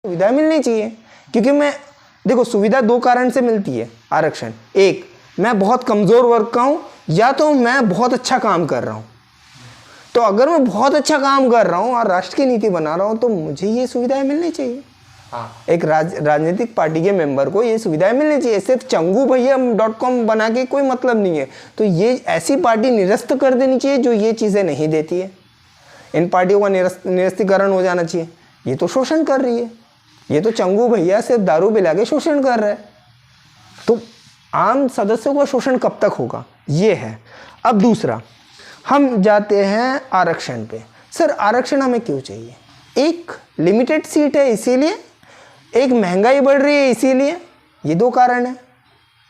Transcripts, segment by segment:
सुविधा मिलनी चाहिए, क्योंकि मैं देखो सुविधा दो कारण से मिलती है आरक्षण। एक, मैं बहुत कमज़ोर वर्ग का हूँ, या तो मैं बहुत अच्छा काम कर रहा हूँ। तो अगर मैं बहुत अच्छा काम कर रहा हूँ और राष्ट्र की नीति बना रहा हूँ तो मुझे ये सुविधाएं मिलनी चाहिए। एक राजनीतिक पार्टी के मेंबर को ये सुविधाएं मिलनी चाहिए। सिर्फ चंगू भैया .com बना के कोई मतलब नहीं है। तो ये ऐसी पार्टी निरस्त कर देनी चाहिए जो ये चीज़ें नहीं देती है। इन पार्टियों का निरस्तीकरण हो जाना चाहिए। ये तो शोषण कर रही है, ये तो चंगू भैया सिर्फ दारू पिला के शोषण कर रहा है। तो आम सदस्यों का शोषण कब तक होगा, ये है। अब दूसरा, हम जाते हैं आरक्षण पे। सर आरक्षण हमें क्यों चाहिए? एक लिमिटेड सीट है इसीलिए, एक महंगाई बढ़ रही है इसीलिए, ये दो कारण है।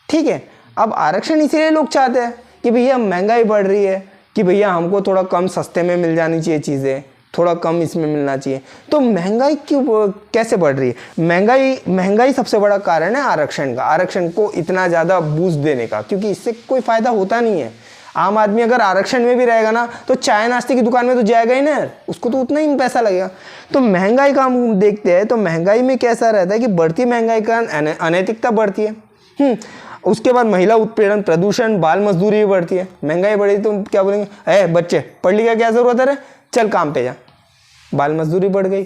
ठीक है, अब आरक्षण इसीलिए लोग चाहते हैं कि भैया महंगाई बढ़ रही है, कि भैया हमको थोड़ा कम सस्ते में मिल जानी चाहिए चीज़ें, थोड़ा कम इसमें मिलना चाहिए। तो महंगाई क्यों कैसे बढ़ रही है? महंगाई सबसे बड़ा कारण है आरक्षण का, आरक्षण को इतना ज़्यादा बूस्ट देने का, क्योंकि इससे कोई फ़ायदा होता नहीं है। आम आदमी अगर आरक्षण में भी रहेगा ना तो चाय नाश्ते की दुकान में तो जाएगा ही ना, उसको तो उतना ही पैसा लगेगा। तो महंगाई का हम देखते हैं तो महंगाई में कैसा रहता है कि बढ़ती महंगाई का अनैतिकता बढ़ती है। उसके बाद महिला उत्पीड़न, प्रदूषण, बाल मजदूरी भी बढ़ती है। महंगाई बढ़ी तो क्या बोलेंगे, अरे बच्चे पढ़ लिखा क्या ज़रूरत है, चल काम पे जा। बाल मजदूरी बढ़ गई।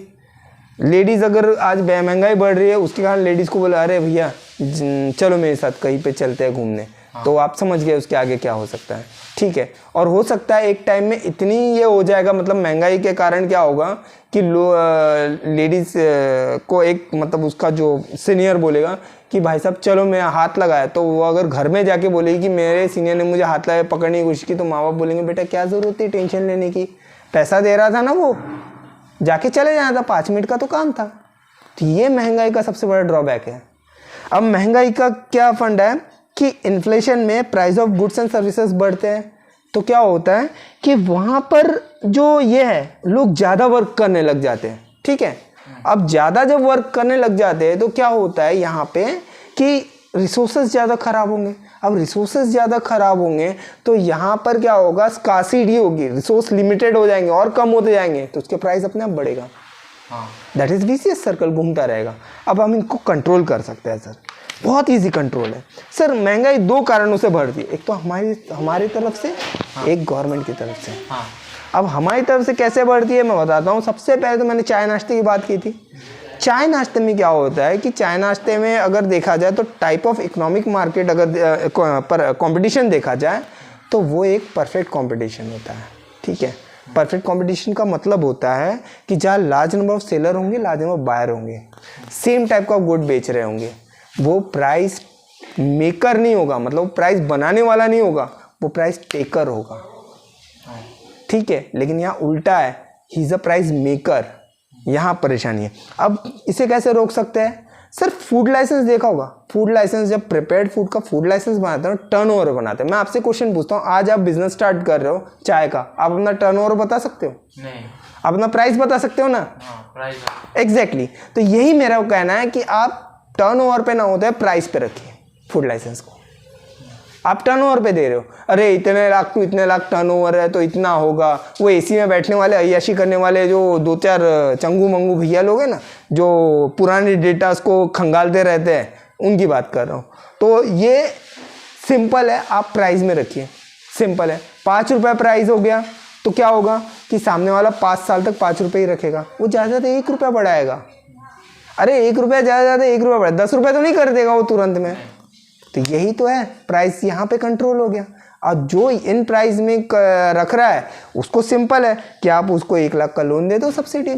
लेडीज़ अगर आज महंगाई बढ़ रही है उसके कारण लेडीज़ को बोला अरे भैया चलो मेरे साथ कहीं पे चलते हैं घूमने। तो आप समझ गए उसके आगे क्या हो सकता है। ठीक है, और हो सकता है एक टाइम में इतनी ये हो जाएगा, मतलब महंगाई के कारण क्या होगा कि लेडीज़ को एक मतलब उसका जो सीनियर बोलेगा कि भाई साहब चलो मैं हाथ लगाया, तो वो अगर घर में जाके बोलेगी कि मेरे सीनियर ने मुझे हाथ लगाया, पकड़ने की कोशिश की, तो माँ बाप बोलेंगे बेटा क्या ज़रूरत थी टेंशन लेने की, पैसा दे रहा था ना वो, जाके चले जाना था, 5 मिनट का तो काम था। तो ये महंगाई का सबसे बड़ा ड्रॉबैक है। अब महंगाई का क्या फंड है कि इन्फ्लेशन में price of goods and services बढ़ते हैं, तो क्या होता है कि वहाँ पर जो ये है लोग ज़्यादा वर्क करने लग जाते हैं। ठीक है, अब ज़्यादा जब वर्क करने लग जाते हैं तो क्या होता है यहाँ पे कि रिसोर्सेज ज़्यादा खराब होंगे। अब रिसोर्सेज ज़्यादा खराब होंगे तो यहाँ पर क्या होगा, स्कार्सिटी होगी, रिसोर्स लिमिटेड हो जाएंगे और कम होते जाएंगे, तो उसके प्राइस अपने आप बढ़ेगा। दैट इज़ विशियस सर्कल, घूमता रहेगा। अब हम इनको कंट्रोल कर सकते हैं सर, बहुत इजी कंट्रोल है सर। महंगाई दो कारणों से बढ़ती है, एक तो हमारी तरफ से, एक गवर्नमेंट की तरफ से। अब हमारी तरफ से कैसे बढ़ती है मैं बताता हूँ। सबसे पहले तो मैंने चाय नाश्ते की बात की थी। चाय नाश्ते में क्या होता है कि चाय नाश्ते में अगर देखा जाए तो टाइप ऑफ इकोनॉमिक मार्केट अगर कंपटीशन देखा जाए तो वो एक परफेक्ट कंपटीशन होता है। ठीक है, परफेक्ट कंपटीशन का मतलब होता है कि जहाँ लार्ज नंबर ऑफ सेलर होंगे, लार्ज नंबर ऑफ बायर होंगे, सेम टाइप का गुड बेच रहे होंगे, वो प्राइस मेकर नहीं होगा, मतलब प्राइस बनाने वाला नहीं होगा, वो प्राइस टेकर होगा। ठीक है, लेकिन यहाँ उल्टा है, he is a price maker, यहाँ परेशानी है। अब इसे कैसे रोक सकते हैं सर? फूड लाइसेंस देखा होगा, फूड लाइसेंस जब प्रिपेयर्ड फूड का फूड लाइसेंस बनाते हैं, टर्नओवर बनाते हैं। मैं आपसे क्वेश्चन पूछता हूँ, आज आप बिजनेस स्टार्ट कर रहे हो चाय का, आप अपना टर्नओवर बता सकते हो? नहीं। आप अपना प्राइस बता सकते हो ना? प्राइस। एग्जैक्टली, तो यही मेरा कहना है कि आप टर्नओवर पे ना होता है, प्राइस पे रखिए फूड लाइसेंस को। आप टर्नओवर पे दे रहे हो, अरे इतने लाख टू इतने लाख टर्नओवर है तो इतना होगा। वो एसी में बैठने वाले, अय्याशी करने वाले जो 2-4 चंगू मंगू भैया लोग हैं ना, जो पुराने डेटास को खंगालते रहते हैं, उनकी बात कर रहा हूँ। तो ये सिंपल है, आप प्राइस में रखिए, सिंपल है। 5 रुपये प्राइस हो गया तो क्या होगा कि सामने वाला 5 साल तक 5 रुपये ही रखेगा, वो ज़्यादा से 1 रुपया बढ़ाएगा। अरे 1 रुपया ज़्यादा 1 रुपया बढ़ा, 10 रुपये तो नहीं कर देगा वो तुरंत में। तो यही तो है, प्राइस यहाँ पे कंट्रोल हो गया। और जो इन प्राइस में रख रहा है उसको सिंपल है कि आप उसको 1 लाख का लोन दे दो, सब्सिडी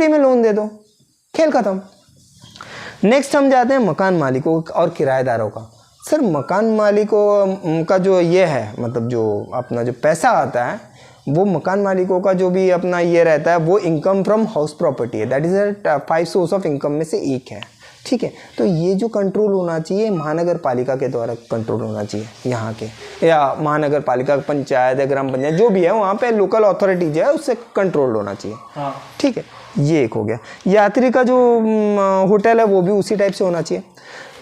में लोन दे दो, खेल खत्म। नेक्स्ट हम जाते हैं मकान मालिकों और किराएदारों का। सर मकान मालिकों का जो ये है, मतलब जो अपना जो पैसा आता है, वो मकान मालिकों का जो भी अपना ये रहता है, वो इनकम फ्रॉम हाउस प्रॉपर्टी है। That is 5 source of income में से एक है। ठीक है, तो ये जो कंट्रोल होना चाहिए महानगर पालिका के द्वारा कंट्रोल होना चाहिए, यहाँ के, या महानगर पालिका, पंचायत या ग्राम पंचायत जो भी है, वहाँ पे लोकल अथॉरिटीज है, उससे कंट्रोल होना चाहिए। ठीक है, ये एक हो गया। यात्री का जो होटल है वो भी उसी टाइप से होना चाहिए।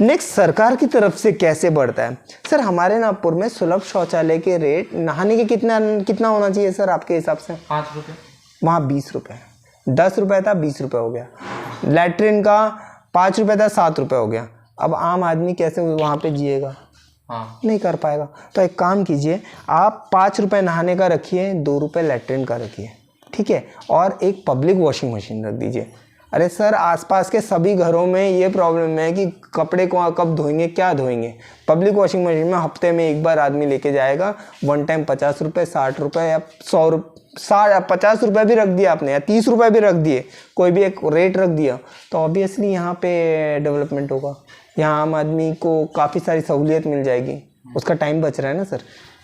नेक्स्ट, सरकार की तरफ से कैसे बढ़ता है? सर हमारे नागपुर में सुलभ शौचालय के रेट नहाने के कितना होना चाहिए सर आपके हिसाब से? 5 रुपये। वहाँ 20 रुपये। ₹10 था 20 रुपये हो गया, लैट्रिन का ₹5 था 7 रुपये हो गया। अब आम आदमी कैसे वहाँ पे जिएगा? हाँ। नहीं कर पाएगा। तो एक काम कीजिए, आप ₹5 नहाने का रखिए, ₹2 लैट्रिन का रखिए, ठीक है, और एक पब्लिक वॉशिंग मशीन रख दीजिए। अरे सर, आसपास के सभी घरों में ये प्रॉब्लम है कि कपड़े को कब धोएंगे, क्या धोएंगे। पब्लिक वॉशिंग मशीन में हफ्ते में एक बार आदमी लेके जाएगा, वन टाइम ₹50, ₹60 या ₹50 भी रख दिया आपने, या ₹30 भी रख दिए, कोई भी एक रेट रख दिया, तो ऑब्वियसली यहाँ पे डेवलपमेंट होगा। यहाँ आम आदमी को काफ़ी सारी सहूलियत मिल जाएगी, उसका टाइम बच रहा है ना सर।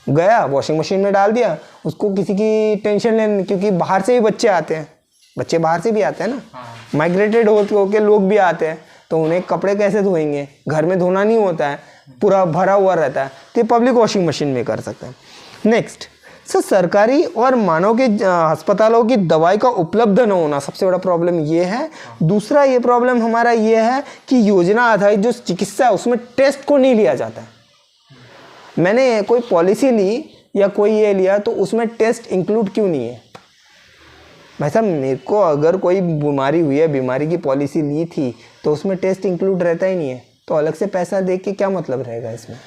गया वॉशिंग मशीन में डाल दिया, उसको किसी की टेंशन लेने, क्योंकि बाहर से भी बच्चे आते हैं, बच्चे बाहर से भी आते हैं ना, माइग्रेटेड होके लोग भी आते हैं, तो उन्हें कपड़े कैसे धोएंगे? घर में धोना नहीं होता है, पूरा भरा हुआ रहता है, तो ये पब्लिक वॉशिंग मशीन में कर सकते हैं। नेक्स्ट सर, सरकारी और मानव के अस्पतालों की दवाई का उपलब्ध न होना सबसे बड़ा प्रॉब्लम ये है। दूसरा ये प्रॉब्लम हमारा ये है कि योजना आधारित जो चिकित्सा है उसमें टेस्ट को नहीं लिया जाता है। मैंने कोई पॉलिसी ली या कोई ये लिया तो उसमें टेस्ट इंक्लूड क्यों नहीं है? भाई साहब, मेरे को अगर कोई बीमारी हुई है, बीमारी की पॉलिसी ली थी, तो उसमें टेस्ट इंक्लूड रहता ही नहीं है, तो अलग से पैसा दे के क्या मतलब रहेगा इसमें?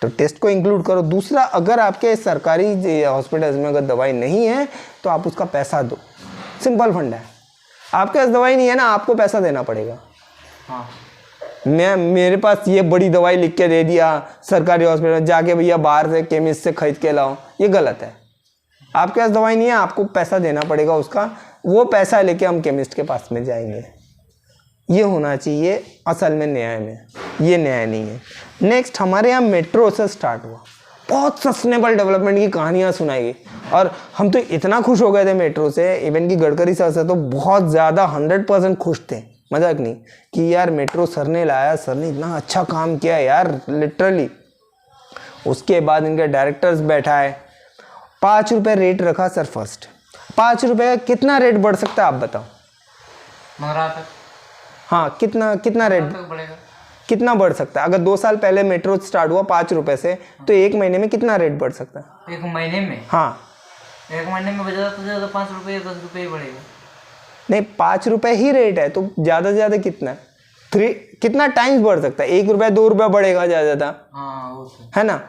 तो टेस्ट को इंक्लूड करो। दूसरा, अगर आपके सरकारी हॉस्पिटल्स में अगर दवाई नहीं है तो आप उसका पैसा दो, सिंपल फंडा है। आपके पास दवाई नहीं है ना, आपको पैसा देना पड़ेगा। हाँ। मेरे पास ये बड़ी दवाई लिख के दे दिया सरकारी हॉस्पिटल में, जाके भैया बाहर से केमिस्ट से खरीद के लाओ, ये गलत है। आपके पास दवाई नहीं है, आपको पैसा देना पड़ेगा उसका, वो पैसा लेके हम केमिस्ट के पास में जाएंगे। ये होना चाहिए असल में न्याय में, ये न्याय नहीं है। नेक्स्ट, हमारे यहाँ मेट्रो से स्टार्ट हुआ, बहुत सस्टेनेबल डेवलपमेंट की कहानियाँ सुनाई गई, और हम तो इतना खुश हो गए थे मेट्रो से, इवन कि गडकरी सर से तो बहुत ज़्यादा 100% खुश थे, मजाक नहीं, कि यार मेट्रो सर ने लाया, सर ने इतना अच्छा काम किया यार, लिटरली। उसके बाद इनके डायरेक्टर्स बैठाए, ₹5 रेट रखा सर फर्स्ट। ₹5 का कितना रेट बढ़ सकता है आप बताओ? हाँ, कितना रेट बढ़ेगा, कितना बढ़ सकता है? अगर 2 साल पहले मेट्रो स्टार्ट हुआ ₹5 से, तो 1 महीने में कितना रेट बढ़ सकता है? 1 महीने में? हाँ, 1 महीने में ज़्यादा तो ज़्यादा ₹5 या ₹10 बढ़ेगा। नहीं, ₹5 ही रेट है, तो ज़्यादा से ज़्यादा कितना कितना टाइम्स बढ़ सकता है? ₹1 ₹2 बढ़ेगा ज़्यादा, हाँ, वो है ना।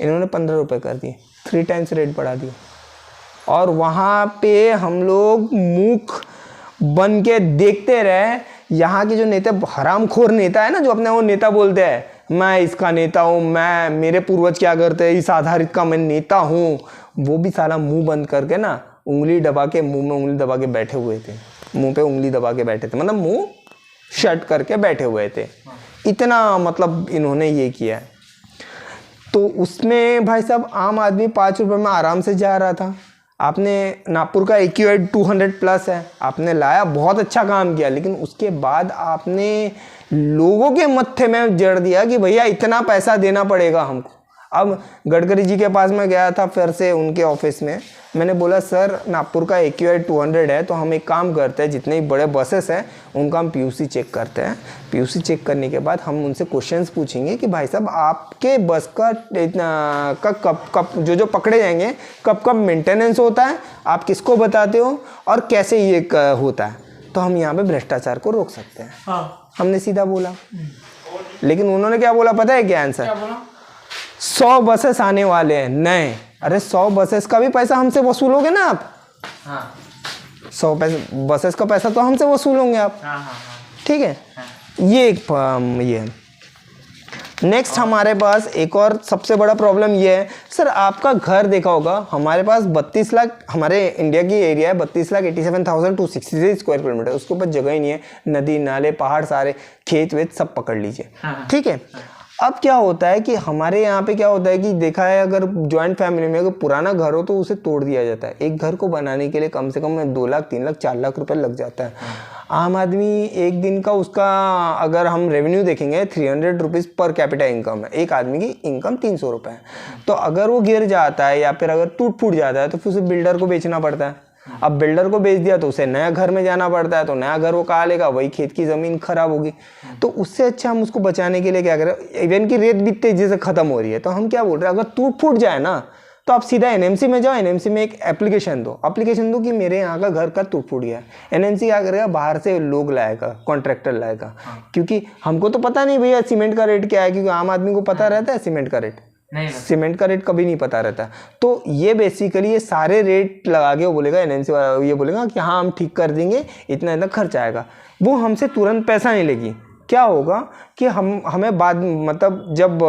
इन्होंने ₹15 कर दिए, 3 टाइम्स रेट बढ़ा दिए, और वहाँ पे हम लोग मूक बन के देखते रहे। यहाँ के जो नेता, हरामखोर नेता है ना, जो अपने वो नेता बोलते हैं, मैं इसका नेता हूँ, मैं, मेरे पूर्वज क्या करते हैं, इस आधारित का मैं नेता हूँ, वो भी साला मुंह बंद करके ना, उंगली दबा के, मुंह में उंगली दबा के बैठे हुए थे, मुंह पे उंगली दबा के बैठे थे, मतलब मुंह शट करके बैठे हुए थे। इतना मतलब इन्होंने ये किया है। तो उसमें भाई साहब आम आदमी ₹5 में आराम से जा रहा था। आपने नागपुर का AQI 200+ है, आपने लाया, बहुत अच्छा काम किया, लेकिन उसके बाद आपने लोगों के मत्थे में जड़ दिया कि भैया इतना पैसा देना पड़ेगा हमको। अब गडकरी जी के पास मैं गया था फिर से उनके ऑफिस में, मैंने बोला सर नागपुर का AQI 200 है, तो हम एक काम करते हैं, जितने भी बड़े बसेस हैं उनका हम PUC चेक करते हैं। PUC चेक करने के बाद हम उनसे क्वेश्चंस पूछेंगे कि भाई साहब आपके बस का कब जो पकड़े जाएंगे कब मेंटेनेंस होता है, आप किसको बताते हो और कैसे ये होता है, तो हम यहाँ पे भ्रष्टाचार को रोक सकते हैं। हाँ। हमने सीधा बोला, लेकिन उन्होंने क्या बोला पता है क्या आंसर? 100 बसेस आने वाले हैं नए। अरे 100 बसेस का भी पैसा हमसे वसूलोगे ना आप? हाँ। 100 बसेस का पैसा तो हमसे वसूलोगे आप। हाँ, हाँ, हाँ। ठीक है। हाँ। ये एक ये नेक्स्ट हमारे पास एक और सबसे बड़ा प्रॉब्लम ये है सर, आपका घर देखा होगा, हमारे पास 32 लाख, हमारे इंडिया की एरिया है 32,87,263 स्क्वायर किलोमीटर, उसके ऊपर जगह ही नहीं है, नदी नाले पहाड़ सारे खेत वेत सब पकड़ लीजिए। ठीक है। अब क्या होता है कि हमारे यहाँ पे क्या होता है कि देखा है, अगर जॉइंट फैमिली में अगर पुराना घर हो तो उसे तोड़ दिया जाता है। एक घर को बनाने के लिए कम से कम 2 लाख 3 लाख 4 लाख रुपए लग जाता है। आम आदमी एक दिन का उसका अगर हम रेवेन्यू देखेंगे 300 रुपीज़ पर कैपिटा इनकम है, एक आदमी की इनकम 300 रुपये है। तो अगर वो गिर जाता है या फिर अगर टूट फूट जाता है तो फिर उसे बिल्डर को बेचना पड़ता है। अब बिल्डर को बेच दिया तो उसे नया घर में जाना पड़ता है, तो नया घर वो कहाँ लेगा, वही खेत की ज़मीन खराब होगी। तो उससे अच्छा हम उसको बचाने के लिए क्या करें, इवन की रेत भी तेजी से ख़त्म हो रही है, तो हम क्या बोल रहे हैं, अगर टूट फूट जाए ना तो आप सीधा एनएमसी में जाओ, एनएमसी में एक एप्लीकेशन दो कि मेरे यहाँ का घर का टूट फूट गया। एनएमसी क्या करेगा, बाहर से लोग लाएगा, कॉन्ट्रैक्टर लाएगा, क्योंकि हमको तो पता नहीं भैया सीमेंट का रेट क्या है, क्योंकि आम आदमी को पता रहता है सीमेंट का रेट, सीमेंट का रेट कभी नहीं पता रहता। तो ये बेसिकली ये सारे रेट लगा के वो बोलेगा, एनएमसी वाला ये बोलेगा कि हाँ हम ठीक कर देंगे, इतना इतना खर्च आएगा। वो हमसे तुरंत पैसा नहीं लेगी। क्या होगा कि हमें बाद मतलब जब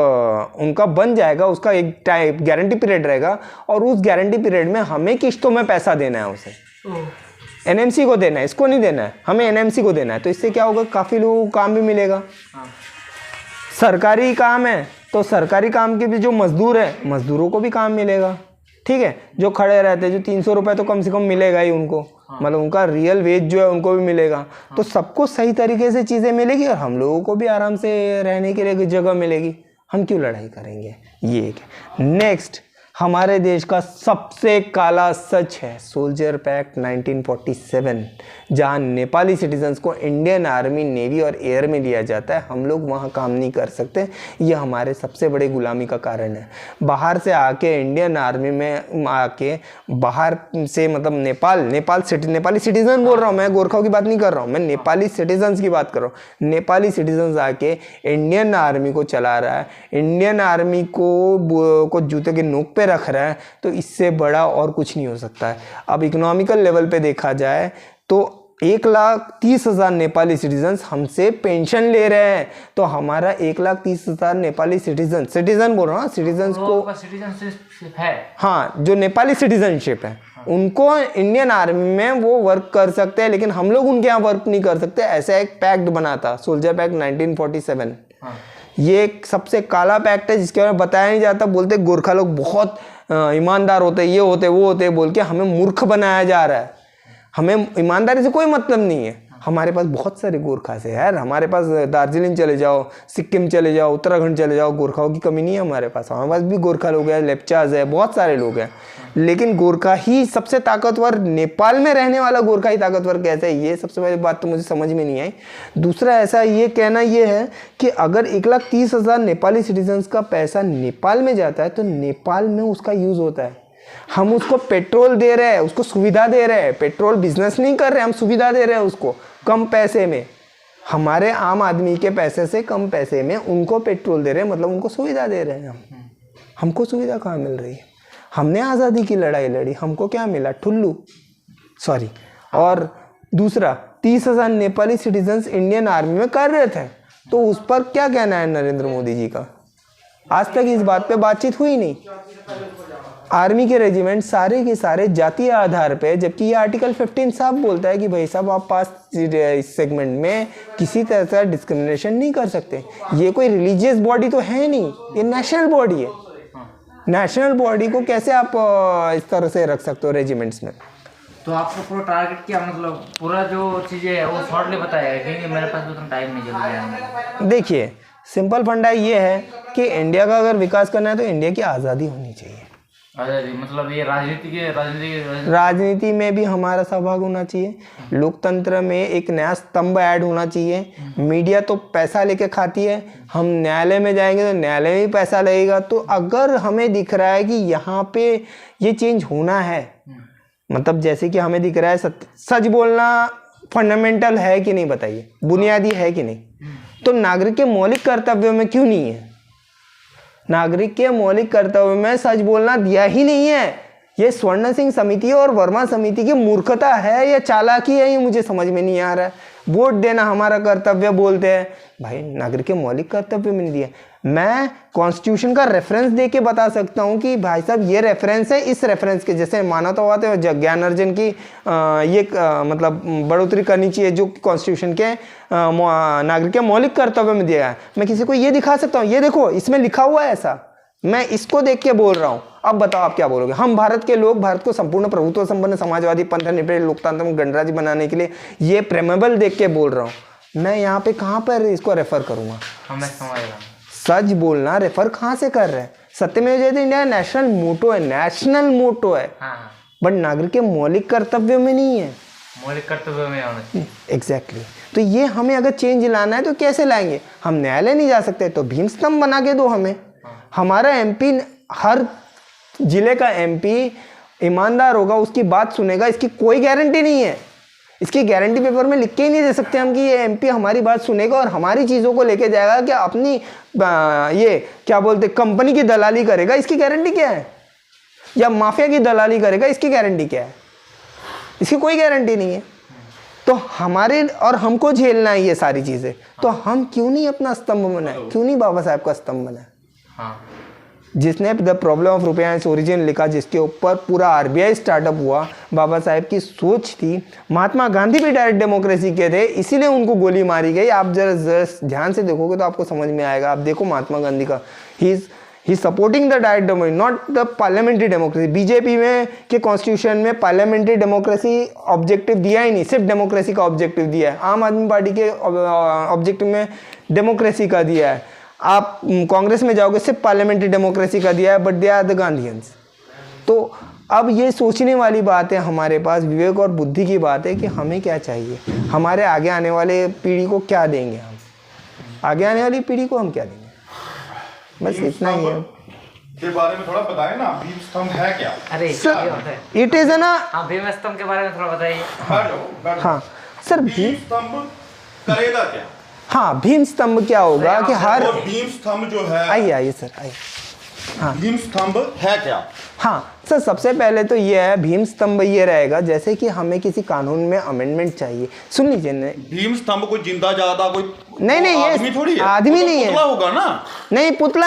उनका बन जाएगा, उसका एक टाइप गारंटी पीरियड रहेगा, और उस गारंटी पीरियड में हमें किस्तों में पैसा देना है उसे, एनएमसी को देना है, इसको नहीं देना है, हमें एनएमसी को देना है। तो इससे क्या होगा, काफ़ी लोगों को काम भी मिलेगा। सरकारी काम है तो सरकारी काम के भी जो मजदूर है, मजदूरों को भी काम मिलेगा, ठीक है। जो खड़े रहते हैं, जो 300 रुपये तो कम से कम मिलेगा ही उनको, मतलब उनका रियल वेज जो है उनको भी मिलेगा। तो सबको सही तरीके से चीज़ें मिलेगी और हम लोगों को भी आराम से रहने के लिए जगह मिलेगी। हम क्यों लड़ाई करेंगे, ये एक है। नेक्स्ट, हमारे देश का सबसे काला सच है सोल्जर पैक्ट 1947, जहां नेपाली सिटीजन्स को इंडियन आर्मी, नेवी और एयर में लिया जाता है। हम लोग वहां काम नहीं कर सकते, ये हमारे सबसे बड़े गुलामी का कारण है। बाहर से आके इंडियन आर्मी में आके, बाहर से मतलब नेपाली सिटीजन बोल रहा हूँ मैं, गोरखाओं की बात नहीं कर रहा हूँ मैं, नेपाली सिटीजन्स की बात कर रहा हूँ। नेपाली सिटीजन्स आके इंडियन आर्मी को चला रहा है, इंडियन आर्मी को जूते के नोक पे रख रहा है। तो इससे बड़ा और कुछ नहीं हो सकता है। अब इकोनॉमिकल लेवल पे देखा जाए तो 1,30,000 नेपाली सिटीजन्स हमसे पेंशन ले रहे हैं। तो हमारा 1,30,000 नेपाली सिटीजन बोल रहा हूँ, सिटीजन्स को सिटीजनशिप है, हाँ, जो नेपाली सिटीजनशिप है उनको इंडियन आर्मी में वो वर्क कर सकते हैं, लेकिन हम लोग उनके यहाँ वर्क नहीं कर सकते। ऐसा एक पैक्ट बना था, सोल्जर पैक्ट 1947। ये एक सबसे काला पैक्ट है जिसके बारे में बताया नहीं जाता। बोलते गोरखा लोग बहुत ईमानदार होते, ये होते वो होते, बोल के हमें मूर्ख बनाया जा रहा है। हमें ईमानदारी से कोई मतलब नहीं है। हमारे पास बहुत सारे गोरखा से यार, हमारे पास दार्जिलिंग चले जाओ, सिक्किम चले जाओ, उत्तराखंड चले जाओ, गोरखाओं की कमी नहीं है हमारे पास भी गोरखा लोग हैं, लेप्चाज है, बहुत सारे लोग हैं। लेकिन गोरखा ही सबसे ताकतवर, नेपाल में रहने वाला गोरखा ही ताकतवर कैसे है, ये सबसे पहली बात तो मुझे समझ में नहीं आई। दूसरा ऐसा ये कहना ये है कि अगर 1,30,000 नेपाली सिटीजन्स का पैसा नेपाल में जाता है तो नेपाल में उसका यूज़ होता है। हम उसको पेट्रोल दे रहे हैं, उसको सुविधा दे रहे हैं। पेट्रोल बिजनेस नहीं कर रहे, हम सुविधा दे रहे हैं उसको कम पैसे में, हमारे आम आदमी के पैसे से कम पैसे में उनको पेट्रोल दे रहे हैं, मतलब उनको सुविधा दे रहे हैं हम। हमको सुविधा कहाँ मिल रही है? हमने आज़ादी की लड़ाई लड़ी, हमको क्या मिला? ठुल्लू, सॉरी। और दूसरा, 30,000 नेपाली सिटीजन्स इंडियन आर्मी में कर रहे थे, तो उस पर क्या कहना है नरेंद्र मोदी जी का? आज तक इस बात पे बातचीत हुई नहीं। आर्मी के रेजिमेंट सारे के सारे जातीय आधार पे, जबकि ये आर्टिकल 15 साफ बोलता है कि भाई साहब आप पास इस सेगमेंट में किसी तरह से डिस्क्रिमिनेशन नहीं कर सकते। ये कोई रिलीजियस बॉडी तो है नहीं, ये नेशनल बॉडी है। नेशनल बॉडी को कैसे आप इस तरह से रख सकते हो रेजिमेंट्स में? तो आपको पूरा टारगेट किया, मतलब पूरा जो चीज़ें है वो शॉर्टली बताया, क्योंकि मेरे पास उतना टाइम नहीं जल्दी। देखिए, सिंपल फंडा ये है कि इंडिया का अगर विकास करना है तो इंडिया की आज़ादी होनी चाहिए। मतलब ये राजनीति में भी हमारा सहभाग होना चाहिए। लोकतंत्र में एक नया स्तंभ ऐड होना चाहिए। मीडिया तो पैसा लेके खाती है, हम न्यायालय में जाएंगे तो न्यायालय में भी पैसा लगेगा। तो अगर हमें दिख रहा है कि यहाँ पे ये चेंज होना है, मतलब जैसे कि हमें दिख रहा है सच बोलना फंडामेंटल है कि नहीं, बताइए, बुनियादी है कि नहीं? तो नागरिक के मौलिक कर्तव्यों में क्यों नहीं है? नागरिक के मौलिक कर्तव्य में सच बोलना दिया ही नहीं है। ये स्वर्ण सिंह समिति और वर्मा समिति की मूर्खता है या चालाकी है, ये मुझे समझ में नहीं आ रहा है। वोट देना हमारा कर्तव्य बोलते हैं, भाई नागरिक के मौलिक कर्तव्य में नहीं दिया। मैं कॉन्स्टिट्यूशन का रेफरेंस दे के बता सकता हूँ कि भाई साहब ये रेफरेंस है, इस रेफरेंस के जैसे मानवतावाद है, ज्ञान अर्जन की मतलब बढ़ोतरी करनी चाहिए जो कॉन्स्टिट्यूशन के नागरिक के मौलिक कर्तव्य में दिया है। मैं किसी को ये दिखा सकता हूँ, ये देखो इसमें लिखा हुआ है ऐसा, मैं इसको देख के बोल रहा हूँ। अब बताओ आप क्या बोलोगे? हम भारत के लोग भारत को संपूर्ण प्रभुत्व संपन्न समाजवादी पंथ निरपेक्ष लोकतंत्र में गणराज्य बनाने के लिए ये प्रेमेबल देख के बोल रहा हूँ। मैं यहाँ पे कहाँ पर इसको रेफर करूँगा? सच बोलना रेफर कहाँ से कर रहे हैं? सत्यमेव जयते इंडिया नेशनल मोटो है, नेशनल मोटो है, बट नागरिक के मौलिक कर्तव्यों में नहीं है। मौलिक कर्तव्यों में होना चाहिए। एग्जैक्टली। तो ये हमें अगर चेंज लाना है तो कैसे लाएंगे? हम न्यायालय नहीं जा सकते तो भीम स्तंभ बना के दो हमें। हमारा एमपी हर जिले का एमपी ईमानदार होगा, उसकी बात सुनेगा, इसकी कोई गारंटी नहीं है। इसकी गारंटी पेपर में लिख के ही नहीं दे सकते हम कि ये एमपी हमारी बात सुनेगा और हमारी चीज़ों को लेके जाएगा, कि अपनी ये क्या बोलते कंपनी की दलाली करेगा, इसकी गारंटी क्या है? या माफिया की दलाली करेगा, इसकी गारंटी क्या है? इसकी कोई गारंटी नहीं है। तो हमारे और हमको झेलना है ये सारी चीज़ें, तो हम क्यों नहीं अपना स्तंभ बनाए, क्यों नहीं बाबा साहब का स्तंभ बनाए? हाँ जिसने the problem of rupees origin लिखा, जिसके ऊपर पूरा आरबीआई स्टार्टअप हुआ, बाबा साहब की सोच थी। महात्मा गांधी भी डायरेक्ट डेमोक्रेसी के थे, इसीलिए उनको गोली मारी गई। आप जरा ध्यान से देखोगे तो आपको समझ में आएगा। आप देखो महात्मा गांधी का, he supporting the direct democracy, not the parliamentary democracy. BJP में के कॉन्स्टिट्यूशन में पार्लियामेंट्री डेमोक्रेसी ऑब्जेक्टिव दिया ही नहीं, सिर्फ डेमोक्रेसी का ऑब्जेक्टिव दिया है। आम आदमी पार्टी के ऑब्जेक्टिव में डेमोक्रेसी का दिया है। आप कांग्रेस में जाओगे, सिर्फ पार्लियामेंट्री डेमोक्रेसी का दिया है, बट दे आर द गांधीयंस। तो अब ये सोचने वाली बात है, हमारे पास विवेक और बुद्धि की बात है कि हमें क्या चाहिए, हमारे आगे आने वाले पीढ़ी को क्या देंगे, हम आगे आने वाली पीढ़ी को हम क्या देंगे, बस इतना ही है। के बारे में थोड़ा बताएं ना, भीम स्तंभ है क्या? अरे क्या होता है? इट इज ना, हाँ भीम स्तंभ के बारे में थोड़ा बताइए। हाँ सर, भीम स्तंभ करेगा क्या? हाँ भीम स्तंभ क्या होगा कि हर, और भीम स्तंभ जो है, आइए सर आइए। हाँ भीम स्तंभ है क्या? हाँ सर, सबसे पहले तो ये है, भीम स्तंभ ये रहेगा जैसे कि हमें किसी कानून में अमेंडमेंट चाहिए। सुन लीजिए, भीम स्तंभ कोई जिंदा ज्यादा कोई नहीं, आदमी थोड़ी है, आदमी नहीं है, पुतला होगा ना। नहीं पुतला